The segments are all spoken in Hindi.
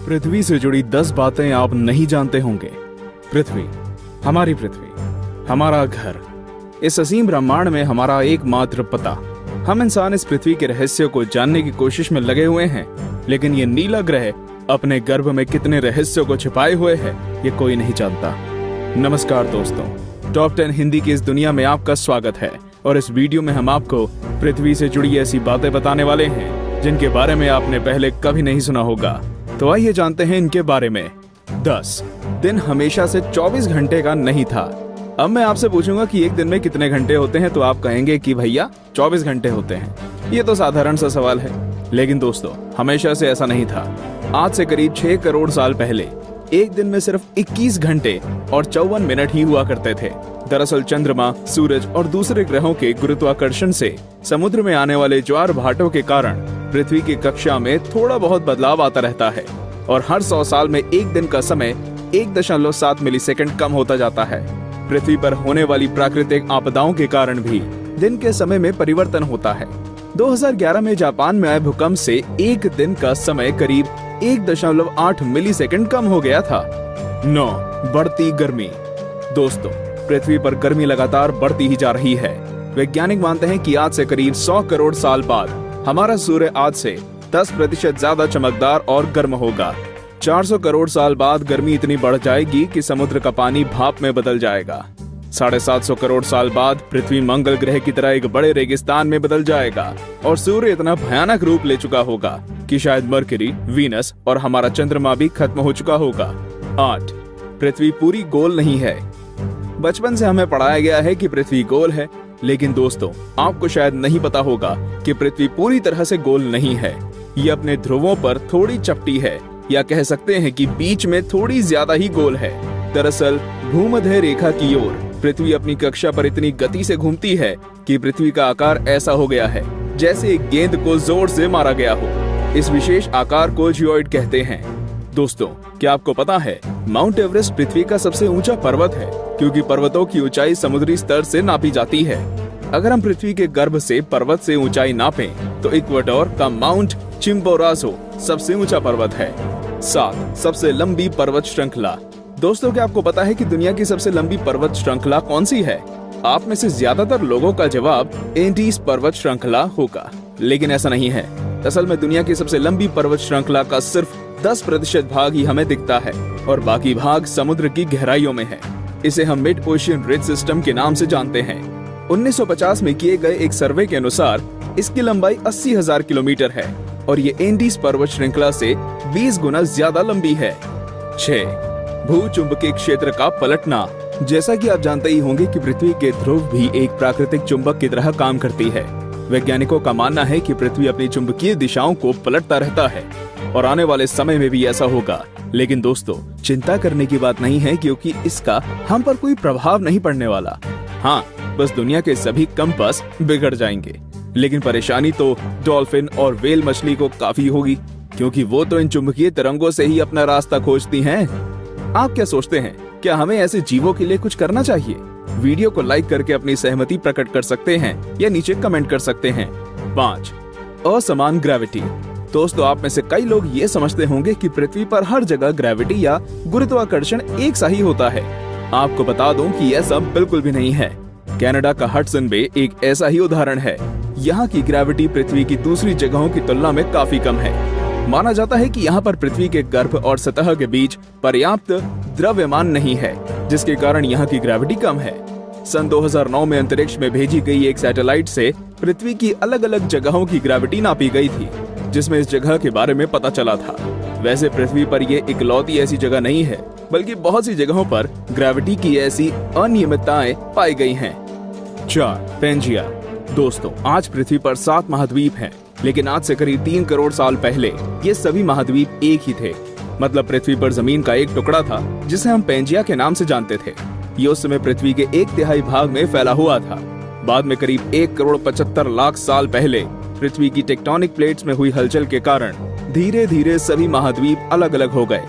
पृथ्वी से जुड़ी 10 बातें आप नहीं जानते होंगे। पृथ्वी, हमारी पृथ्वी, हमारा घर, इस असीम ब्रह्मांड में हमारा एकमात्र पता। हम इंसान इस पृथ्वी के रहस्य को जानने की कोशिश में लगे हुए हैं, लेकिन ये नीला ग्रह अपने गर्भ में कितने रहस्यों को छिपाए हुए है, ये कोई नहीं जानता। नमस्कार दोस्तों, टॉप 10 हिंदी की इस दुनिया में आपका स्वागत है और इस वीडियो में हम आपको पृथ्वी से जुड़ी ऐसी बातें बताने वाले हैं जिनके बारे में आपने पहले कभी नहीं सुना होगा। तो आइए जानते हैं इनके बारे में। 10 दिन हमेशा से 24 घंटे का नहीं था। अब मैं आपसे पूछूंगा कि एक दिन में कितने घंटे होते हैं, तो आप कहेंगे कि भैया 24 घंटे होते हैं। ये तो साधारण सा सवाल है, लेकिन दोस्तों हमेशा से ऐसा नहीं था। आज से करीब 6 करोड़ साल पहले एक दिन में सिर्फ 21 घंटे और 54 मिनट ही हुआ करते थे। दरअसल चंद्रमा, सूरज और दूसरे ग्रहों के गुरुत्वाकर्षण से समुद्र में आने वाले ज्वार भाटों के कारण पृथ्वी की कक्षा में थोड़ा बहुत बदलाव आता रहता है और हर 100 साल में एक दिन का समय 1.7 मिलीसेकंड कम होता जाता है। पृथ्वी पर होने वाली प्राकृतिक आपदाओं के कारण भी दिन के समय में परिवर्तन होता है। 2011 में जापान में आए भूकंप से एक दिन का समय करीब 1.8 मिलीसेकंड कम हो गया था। 9 बढ़ती गर्मी। दोस्तों, पृथ्वी पर गर्मी लगातार बढ़ती ही जा रही है। वैज्ञानिक मानते हैं कि आज से करीब 100 करोड़ साल बाद हमारा सूर्य आज से 10% ज्यादा चमकदार और गर्म होगा। 400 करोड़ साल बाद गर्मी इतनी बढ़ जाएगी कि समुद्र का पानी भाप में बदल जाएगा। 750 करोड़ साल बाद पृथ्वी मंगल ग्रह की तरह एक बड़े रेगिस्तान में बदल जाएगा और सूर्य इतना भयानक रूप ले चुका होगा कि शायद मरकरी, वीनस और हमारा चंद्रमा भी खत्म हो चुका होगा। 8 पृथ्वी पूरी गोल नहीं है। बचपन से हमें पढ़ाया गया है कि पृथ्वी गोल है, लेकिन दोस्तों आपको शायद नहीं पता होगा कि पृथ्वी पूरी तरह से गोल नहीं है। ये अपने ध्रुवों पर थोड़ी चपटी है, या कह सकते हैं कि बीच में थोड़ी ज्यादा ही गोल है। दरअसल भूमध्य रेखा की ओर पृथ्वी अपनी कक्षा पर इतनी गति से घूमती है कि पृथ्वी का आकार ऐसा हो गया है जैसे एक गेंद को जोर से मारा गया हो। इस विशेष आकार को जियोइड कहते हैं। दोस्तों, क्या आपको पता है माउंट एवरेस्ट पृथ्वी का सबसे ऊंचा पर्वत है, क्योंकि पर्वतों की ऊंचाई समुद्री स्तर से नापी जाती है। अगर हम पृथ्वी के गर्भ से पर्वत से ऊंचाई नापें तो इक्वेडोर का माउंट चिम्बोराजो सबसे ऊंचा पर्वत है। 7 सबसे लंबी पर्वत श्रृंखला। दोस्तों, क्या आपको पता है कि दुनिया की सबसे लंबी पर्वत श्रृंखला कौन सी है? आप में से ज्यादातर लोगों का जवाब एंडीज पर्वत श्रृंखला होगा, लेकिन ऐसा नहीं है। असल में दुनिया की सबसे लंबी पर्वत श्रृंखला का सिर्फ 10% भाग ही हमें दिखता है और बाकी भाग समुद्र की गहराइयों में है। इसे हम मिड ओशियन रिज सिस्टम के नाम से जानते हैं। 1950 में किए गए एक सर्वे के अनुसार इसकी लंबाई 80,000 किलोमीटर है और ये एंडीज पर्वत श्रृंखला से 20 गुना ज्यादा लंबी है। 6 भूचुंबकीय क्षेत्र का पलटना। जैसा कि आप जानते ही होंगे कि पृथ्वी के ध्रुव भी एक प्राकृतिक चुंबक की तरह काम करती है। वैज्ञानिकों का मानना है कि पृथ्वी अपनी चुंबकीय दिशाओं को पलटता रहता है और आने वाले समय में भी ऐसा होगा। लेकिन दोस्तों, चिंता करने की बात नहीं है, क्योंकि इसका हम पर कोई प्रभाव नहीं पड़ने वाला। हाँ, बस दुनिया के सभी कंपास बिगड़ जाएंगे। लेकिन परेशानी तो डॉल्फिन और व्हेल मछली को काफी होगी, क्योंकि वो तो इन चुंबकीय तरंगों से ही अपना रास्ता खोजती हैं। आप क्या सोचते हैं, क्या हमें ऐसे जीवों के लिए कुछ करना चाहिए? वीडियो को लाइक करके अपनी सहमति प्रकट कर सकते हैं या नीचे कमेंट कर सकते हैं। 5 असमान ग्रेविटी। दोस्तों, आप में से कई लोग ये समझते होंगे कि पृथ्वी पर हर जगह ग्रेविटी या गुरुत्वाकर्षण एक सा ही होता है। आपको बता दूं कि ऐसा बिल्कुल भी नहीं है। कनाडा का हडसन बे एक ऐसा ही उदाहरण है। यहाँ की ग्रेविटी पृथ्वी की दूसरी जगहों की तुलना में काफी कम है। माना जाता है कि यहाँ पर पृथ्वी के गर्भ और सतह के बीच पर्याप्त द्रव्यमान नहीं है, जिसके कारण यहाँ की ग्रेविटी कम है। सन 2009 में अंतरिक्ष में भेजी गई एक सैटेलाइट से पृथ्वी की अलग अलग जगहों की ग्रेविटी नापी गई थी, जिसमें इस जगह के बारे में पता चला था। वैसे पृथ्वी पर ये इकलौती ऐसी जगह नहीं है, बल्कि बहुत सी जगहों पर ग्रेविटी की ऐसी अनियमितताएं पाई गई हैं। 4 पेंजिया। दोस्तों, आज पृथ्वी पर 7 महाद्वीप हैं, लेकिन आज से करीब 3 करोड़ साल पहले ये सभी महाद्वीप एक ही थे। मतलब पृथ्वी पर जमीन का एक टुकड़ा था जिसे हम पेंजिया के नाम से जानते थे। ये उस समय पृथ्वी के 1/3 भाग में फैला हुआ था। बाद में करीब 1 करोड़ 75 लाख साल पहले पृथ्वी की टेक्टोनिक प्लेट्स में हुई हलचल के कारण धीरे धीरे सभी महाद्वीप अलग अलग हो गए।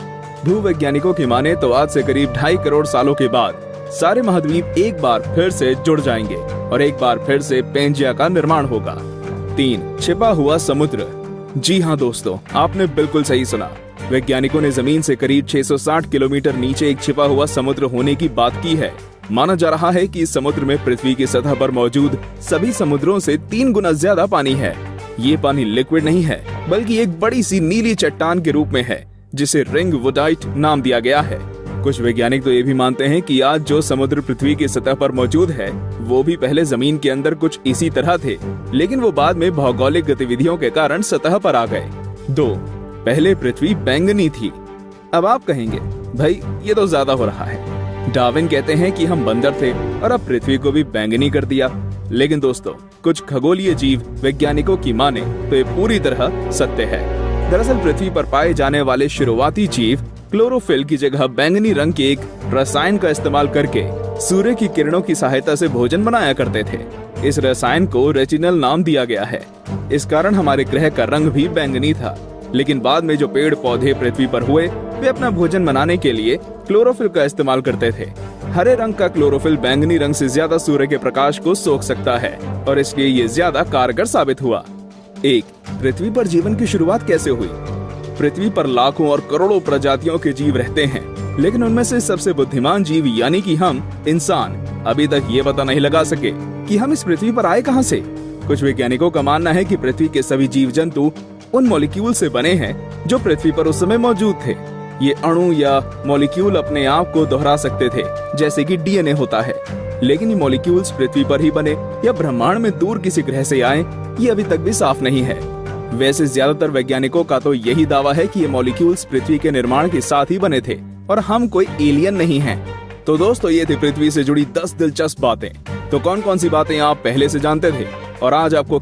भूवैज्ञानिकों की माने तो आज से करीब 2.5 करोड़ सालों के बाद सारे महाद्वीप एक बार फिर से जुड़ जाएंगे और एक बार फिर से पेंजिया का निर्माण होगा। 3 छिपा हुआ समुद्र। जी हाँ दोस्तों, आपने बिल्कुल सही सुना। वैज्ञानिकों ने जमीन से करीब 660 किलोमीटर नीचे एक छिपा हुआ समुद्र होने की बात की है। माना जा रहा है कि इस समुद्र में पृथ्वी की सतह पर मौजूद सभी समुद्रों से 3 गुना ज्यादा पानी है। ये पानी लिक्विड नहीं है, बल्कि एक बड़ी सी नीली चट्टान के रूप में है, जिसे रिंग वुडाइट नाम दिया गया है। कुछ वैज्ञानिक तो ये भी मानते हैं कि आज जो समुद्र पृथ्वी की सतह पर मौजूद है, वो भी पहले जमीन के अंदर कुछ इसी तरह थे, लेकिन वो बाद में भौगोलिक गतिविधियों के कारण सतह पर आ गए। 2. पहले पृथ्वी बैंगनी थी। अब आप कहेंगे, भाई ये तो ज्यादा हो रहा है। डार्विन कहते हैं कि हम बंदर थे और अब पृथ्वी को भी बैंगनी कर दिया। लेकिन दोस्तों, कुछ खगोलीय जीव वैज्ञानिकों की माने तो ये पूरी तरह सत्य है। दरअसल पृथ्वी पर पाए जाने वाले शुरुआती जीव क्लोरोफिल की जगह बैंगनी रंग के एक रसायन का इस्तेमाल करके सूर्य की किरणों की सहायता से भोजन बनाया करते थे। इस रसायन को रेटिनल नाम दिया गया है। इस कारण हमारे ग्रह का रंग भी बैंगनी था। लेकिन बाद में जो पेड़ पौधे पृथ्वी पर हुए, वे अपना भोजन बनाने के लिए क्लोरोफिल का इस्तेमाल करते थे। हरे रंग का क्लोरोफिल बैंगनी रंग से ज्यादा सूर्य के प्रकाश को सोख सकता है और इसलिए ये ज्यादा कारगर साबित हुआ। 1. पृथ्वी पर जीवन की शुरुआत कैसे हुई? पृथ्वी पर लाखों और करोड़ों प्रजातियों के जीव रहते हैं, लेकिन उनमें से सबसे बुद्धिमान जीव यानी कि हम इंसान अभी तक ये पता नहीं लगा सके कि हम इस पृथ्वी पर आए कहां से। कुछ वैज्ञानिकों का मानना है कि पृथ्वी के सभी जीव जंतु उन मॉलिक्यूल से बने हैं जो पृथ्वी पर उस समय मौजूद थे। ये अणु या मॉलिक्यूल अपने आप को दोहरा सकते थे, जैसे कि डीएनए होता है। लेकिन ये मॉलिक्यूल्स पृथ्वी पर ही बने या ब्रह्मांड में दूर किसी ग्रह से आए, ये अभी तक भी साफ नहीं है। वैसे ज्यादातर वैज्ञानिकों का तो यही दावा है कि ये मॉलिक्यूल्स पृथ्वी के निर्माण के साथ ही बने थे और हम कोई एलियन नहीं हैं। तो दोस्तों, ये थी पृथ्वी से जुड़ी 10 दिलचस्प बातें। तो कौन कौन सी बातें आप पहले से जानते थे और आज आपको